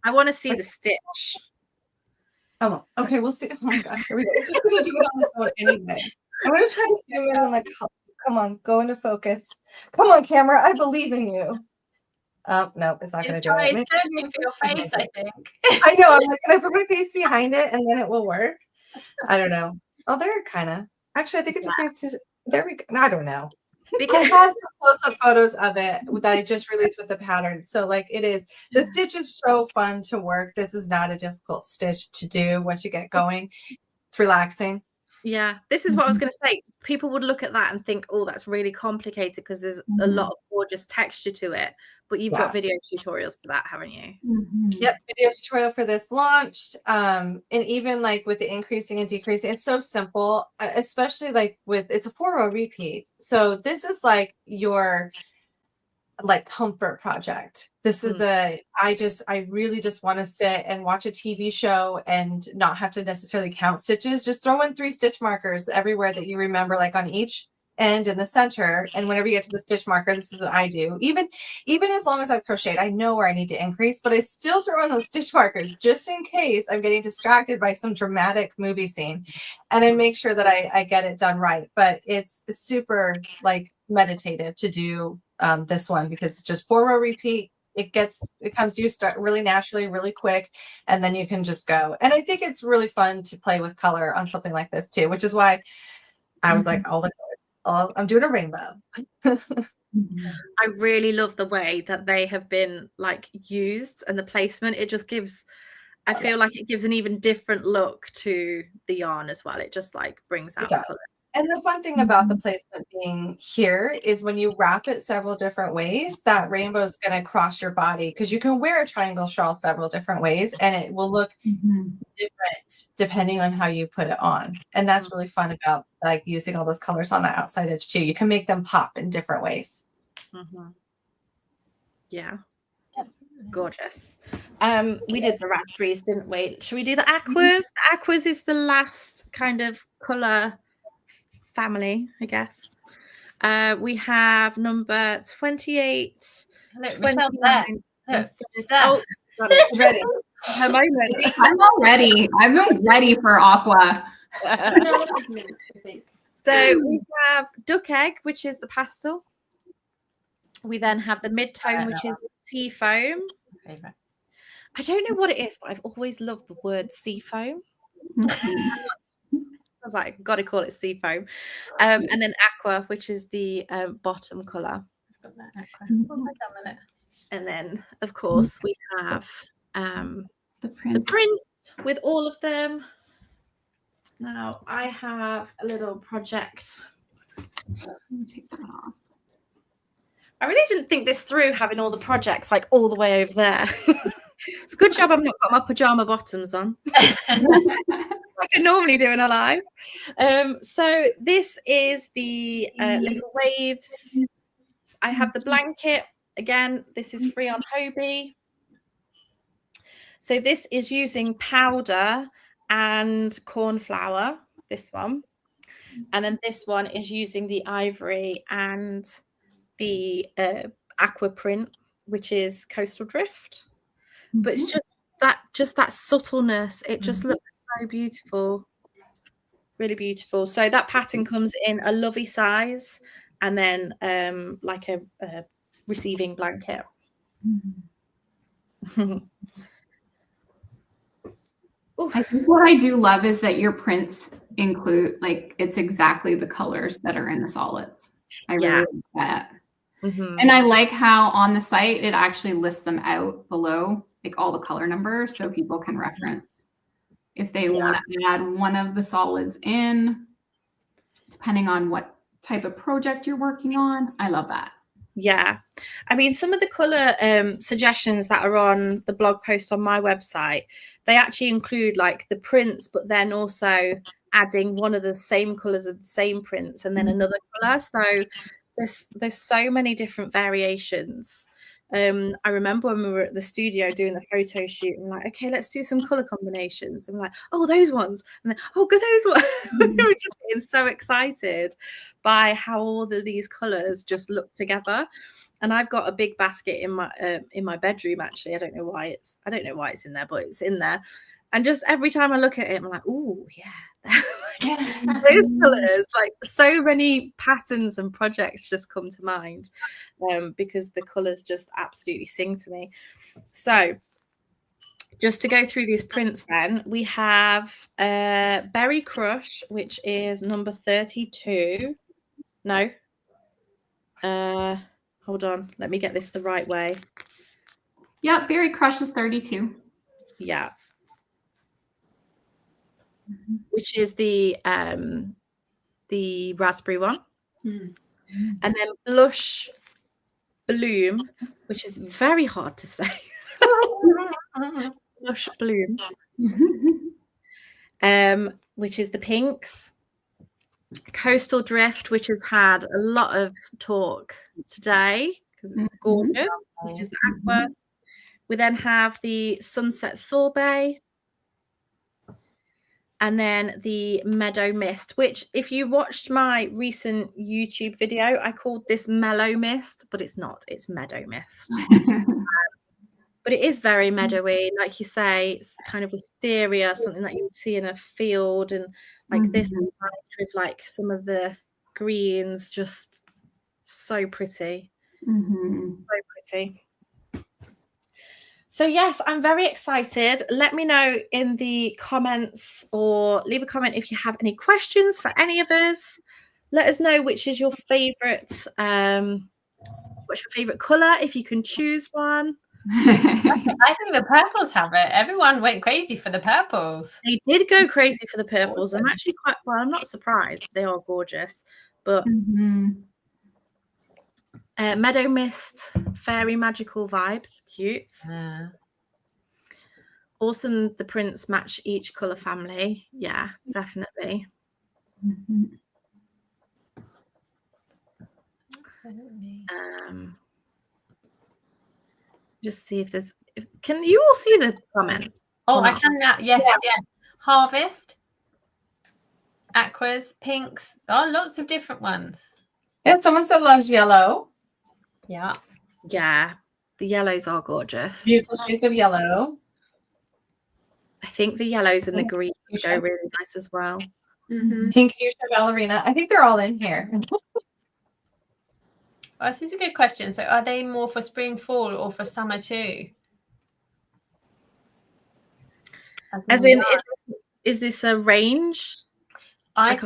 I want to see the stitch. Oh, okay. We'll see. Oh my gosh, here we go. It's just gonna do it on this phone anyway. I'm gonna try to zoom in and like, come on, go into focus. Come on, camera. I believe in you. Oh no, it's not gonna do it. Maybe searching for your face, I think. I know. I'm like, can I put my face behind it and then it will work? I don't know. Oh, there kind of. Actually, I think it just needs to. There we go. I don't know. Because I have some close-up photos of it that I just released with the pattern. So like it is, the stitch is so fun to work. This is not a difficult stitch to do once you get going. It's relaxing. Yeah, this is what I was going to say. People would look at that and think, oh, that's really complicated because there's a lot of gorgeous texture to it. But you've got video tutorials for that, haven't you? Yep, video tutorial for this launched. And even like with the increasing and decreasing, it's so simple, especially like with, it's a 4-row repeat. So this is like your like comfort project. This is I really just want to sit and watch a TV show and not have to necessarily count stitches. Just throw in 3 stitch markers everywhere that you remember, like on each end in the center. And whenever you get to the stitch marker, this is what I do. Even as long as I've crocheted, I know where I need to increase, but I still throw in those stitch markers just in case I'm getting distracted by some dramatic movie scene. And I make sure that I get it done right. But it's super like meditative to do this one because it's just 4-row repeat. It comes to you start really naturally, really quick, and then you can just go. And I think it's really fun to play with color on something like this too, which is why I was like, I'm doing a rainbow. I really love the way that they have been like used and the placement. It just gives, I feel like it gives an even different look to the yarn as well. It just like brings out the color. And the fun thing about the placement being here is when you wrap it several different ways, that rainbow is going to cross your body because you can wear a triangle shawl several different ways and it will look different depending on how you put it on. And that's really fun about like using all those colors on the outside edge too. You can make them pop in different ways. Yeah. Gorgeous. We did the raspberries, didn't we? Should we do the aquas? The aquas is the last kind of color family, I guess. We have number 28. Look, Michelle's there. Look, she's there. Oh, ready. Her moment. I'm ready for aqua. So we have duck egg, which is the pastel. We then have the mid-tone, which is sea foam. Favorite. I don't know what it is, but I've always loved the word sea foam. I was like, got to call it sea foam. And then aqua, which is the bottom color. And then, of course, we have the print with all of them. Now, I have a little project. Let me take that off. I really didn't think this through, having all the projects like all the way over there. It's a good job I've not got my pajama bottoms on. Like I normally do in a live. So this is the little waves. I have the blanket. Again, this is free on Hobbii. So this is using powder and corn flour, this one. And then this one is using the ivory and the aqua print, which is coastal drift. But it's just that subtleness. It just looks so beautiful, really beautiful. So that pattern comes in a lovey size and then like a receiving blanket. I think what I do love is that your prints include, like, it's exactly the colors that are in the solids. I really like that. And I like how on the site, it actually lists them out below, like all the color numbers, so people can reference if they want to add one of the solids in, depending on what type of project you're working on. I love that. Yeah, I mean, some of the color suggestions that are on the blog post on my website, they actually include like the prints, but then also adding one of the same colors of the same prints and then another color. So there's so many different variations. I remember when we were at the studio doing the photo shoot and like, okay, let's do some color combinations. And we're like, oh, those ones. And then, oh, good, those ones. We were just getting so excited by how all of these colors just look together. And I've got a big basket in my bedroom, actually. I don't know why it's in there, but it's in there. And just every time I look at it, I'm like, oh, yeah. Those colors, like so many patterns and projects just come to mind because the colors just absolutely sing to me. So just to go through these prints then, we have Berry Crush, which is number 32. No. Hold on. Let me get this the right way. Yep, Berry Crush is 32. Yeah. Which is the raspberry one. And then Blush Bloom, which is very hard to say. Blush Bloom. Which is the pinks. Coastal Drift, which has had a lot of talk today because it's gorgeous, which is the aqua. We then have the Sunset Sorbet. And then the Meadow Mist, which if you watched my recent YouTube video, I called this Mellow Mist, but it's not, it's Meadow Mist. But it is very meadowy, like you say, it's kind of wisteria, something that you would see in a field, and like this with like some of the greens, just so pretty. So pretty. So yes, I'm very excited. Let me know in the comments or leave a comment if you have any questions for any of us. Let us know which is your favorite, what's your favorite color, if you can choose one. I think the purples have it. Everyone went crazy for the purples. They did go crazy for the purples. I'm actually quite, well, I'm not surprised. They are gorgeous. But Meadow Mist, fairy magical vibes, cute. Awesome. The prints match each color family. Yeah, definitely. Just see if there's. Can you all see the comments? Oh, I can now. Yes, yes. Harvest, aquas, pinks. Oh, lots of different ones. Yeah, someone said loves yellow. Yeah. Yeah, the yellows are gorgeous. Beautiful shades of yellow. I think the yellows and the greens go really nice as well. Pink fuchsia ballerina. I think they're all in here. Well, this is a good question. So are they more for spring, fall, or for summer too? As in, is this a range? I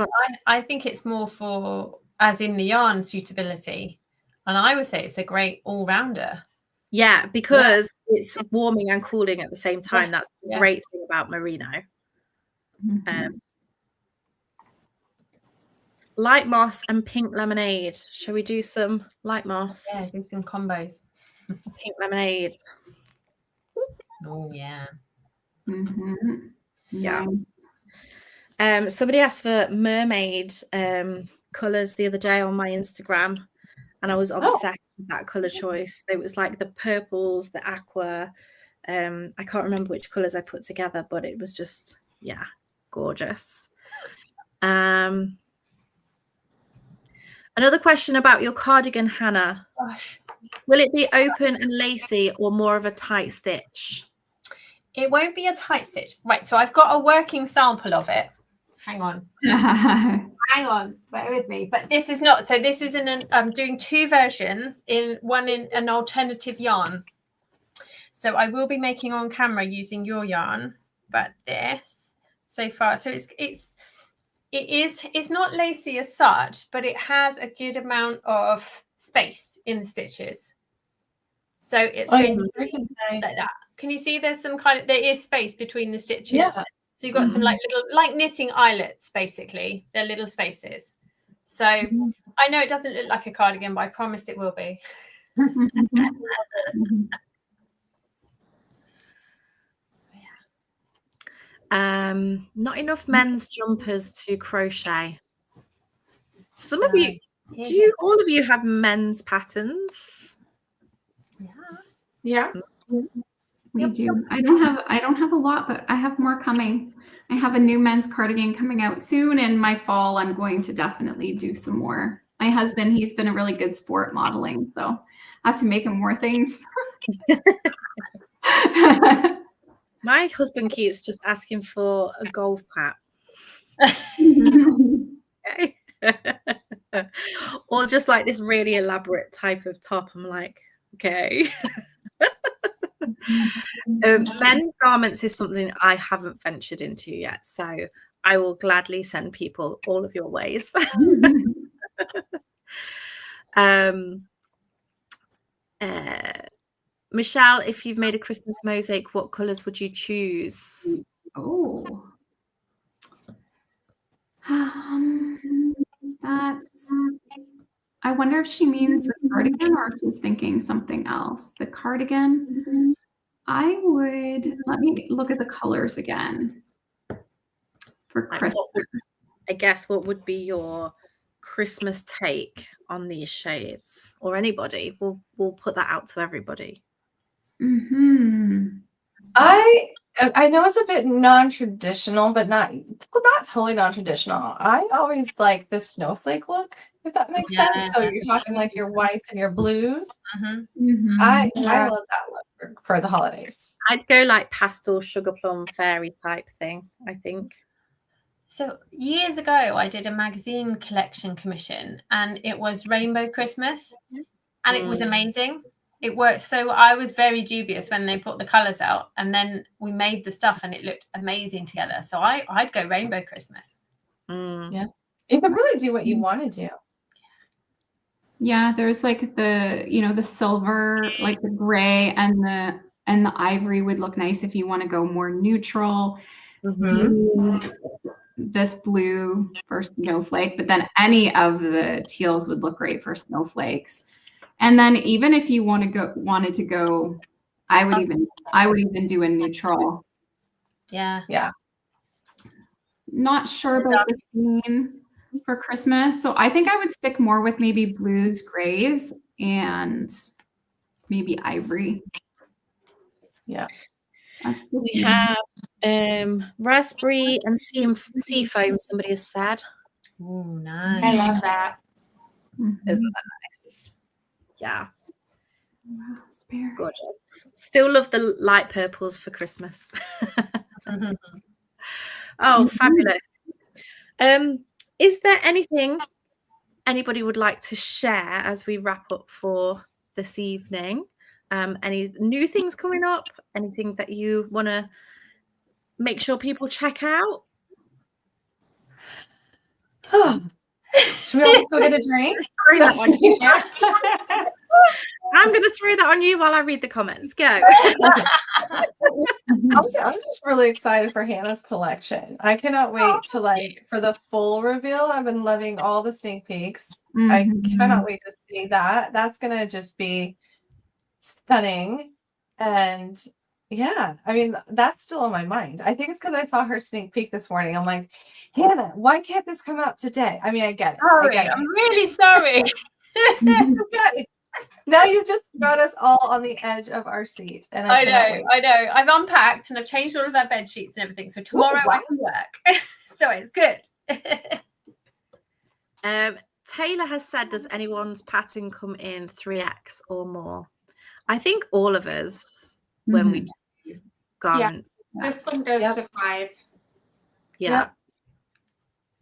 think it's more for, as in the yarn suitability. And I would say it's a great all-rounder. Yeah, because it's warming and cooling at the same time. That's the great thing about merino. Light moss and pink lemonade. Shall we do some light moss? Yeah, do some combos. Pink lemonade. Oh yeah. Yeah. Somebody asked for mermaid colors the other day on my Instagram, and I was obsessed with that color choice. It was like the purples, the aqua. I can't remember which colors I put together, but it was just gorgeous. Another question about your cardigan, Hannah. Gosh. Will it be open and lacy or more of a tight stitch? It won't be a tight stitch. Right, so I've got a working sample of it. Hang on. Hang on, bear with me. But this is not, so this is I'm doing two versions, one in an alternative yarn. So I will be making on camera using your yarn, but this so far, so it's not lacy as such, but it has a good amount of space in the stitches. So it's going to be like that. Can you see there's some kind of, there is space between the stitches? Yeah. So you've got some like little, like knitting eyelets, basically. They're little spaces. So I know it doesn't look like a cardigan, but I promise it will be. Not enough men's jumpers to crochet. Some of you, all of you have men's patterns? Yeah. We do. I don't have a lot, but I have more coming. I have a new men's cardigan coming out soon. In my fall, I'm going to definitely do some more. My husband, he's been a really good sport modeling, so I have to make him more things. My husband keeps just asking for a golf hat. Okay. Or just like this really elaborate type of top. I'm like, okay. Men's garments is something I haven't ventured into yet, so I will gladly send people all of your ways. Michelle, if you've made a Christmas mosaic, what colors would you choose? Oh, that's. I wonder if she means the cardigan or if she's thinking something else. The cardigan. I would, let me look at the colors again for Christmas. I guess what would be your Christmas take on these shades, or anybody? We'll put that out to everybody. I know it's a bit non-traditional, but not totally non-traditional. I always like the snowflake look, if that makes sense. So you're talking like your whites and your blues. I love that look for the holidays. I'd go like pastel sugar plum fairy type thing, I think. So years ago, I did a magazine collection commission, and it was Rainbow Christmas, and it was amazing. It worked. So I was very dubious when they put the colors out, and then we made the stuff and it looked amazing together. So I'd go Rainbow Christmas. Yeah. You can really do what you want to do. Yeah. There's like the silver, like the gray and the ivory would look nice if you want to go more neutral. This blue for snowflake, but then any of the teals would look great for snowflakes. And then even if you wanted to go, I would even do a neutral. Yeah. Not sure about the theme for Christmas. So I think I would stick more with maybe blues, grays, and maybe ivory. Yeah. We have raspberry and sea foam, somebody has said. Oh, nice. I love that. Isn't that nice? Yeah. Raspberry. Gorgeous. Still love the light purples for Christmas. Oh, fabulous. Is there anything anybody would like to share as we wrap up for this evening? Any new things coming up? Anything that you want to make sure people check out? Should we all just go get a drink? Throw that on you. I'm going to throw that on you while I read the comments. Go. I'm just really excited for Hannah's collection. I cannot wait for the full reveal. I've been loving all the sneak peeks. I cannot wait to see that. That's going to just be stunning. And yeah, I mean, that's still on my mind. I think it's because I saw her sneak peek this morning. I'm like, Hannah, why can't this come out today? I mean, I get it. I'm really sorry. Okay. Now you just got us all on the edge of our seat. And I know. I've unpacked and I've changed all of our bed sheets and everything. So tomorrow I can work. So it's good. Taylor has said, does anyone's pattern come in 3X or more? I think all of us when we do garments. Yeah. This one goes to 5. Yeah.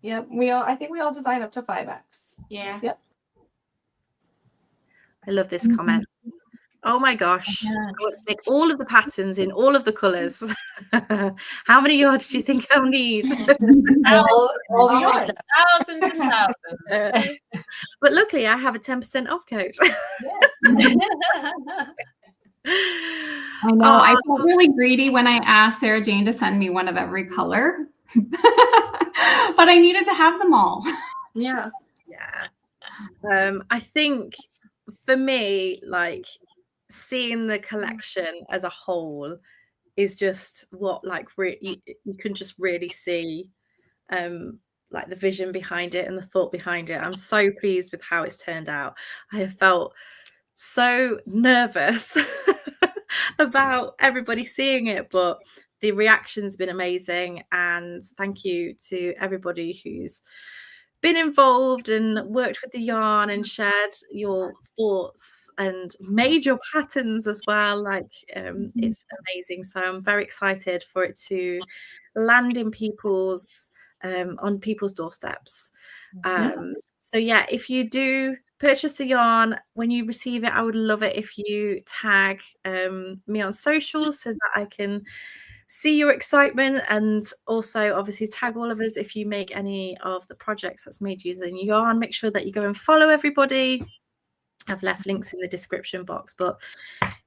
Yep. I think we all design up to 5X. Yeah. Yep. I love this comment. Oh my gosh. I want to make all of the patterns in all of the colours. How many yards do you think I'll need? all the yards. Thousands and thousands. But luckily I have a 10% off code. I know. I felt really greedy when I asked Sarah-Jayne to send me one of every color. But I needed to have them all. Yeah. Yeah. I think for me, like seeing the collection as a whole is just what like you can just really see like the vision behind it and the thought behind it. I'm so pleased with how it's turned out. I have felt so nervous about everybody seeing it, but the reaction's been amazing, and thank you to everybody who's been involved and worked with the yarn and shared your thoughts and made your patterns as well. Like it's amazing. So I'm very excited for it to land in people's on people's doorsteps. So yeah, if you do purchase the yarn, when you receive it, I would love it if you tag me on socials so that I can see your excitement, and also obviously tag all of us if you make any of the projects that's made using yarn. Make sure that you go and follow everybody. I've left links in the description box, but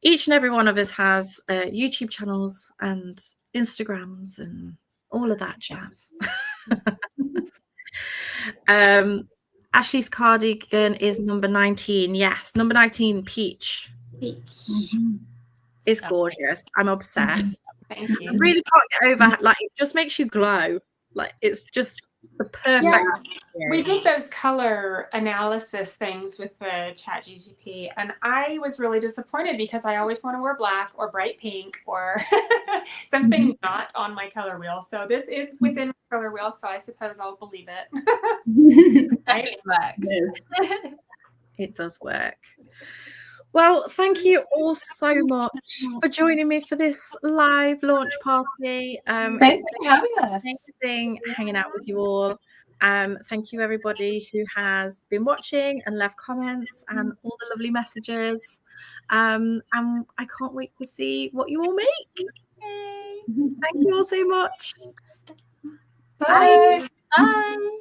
each and every one of us has YouTube channels and Instagrams and all of that jazz. Ashley's cardigan is number 19. Yes, number 19, peach. It's gorgeous. I'm obsessed. Thank you. I really can't get over, like, it just makes you glow. Like, it's just the perfect. We did those color analysis things with the ChatGPT, and I was really disappointed because I always want to wear black or bright pink or something not on my color wheel. So this is within my color wheel, so I suppose I'll believe it. Right? It works. It does work. Well, thank you all so much for joining me for this live launch party. Thanks for having us. Amazing hanging out with you all. Thank you everybody who has been watching and left comments and all the lovely messages. And I can't wait to see what you all make. Yay. Thank you all so much. Bye. Bye.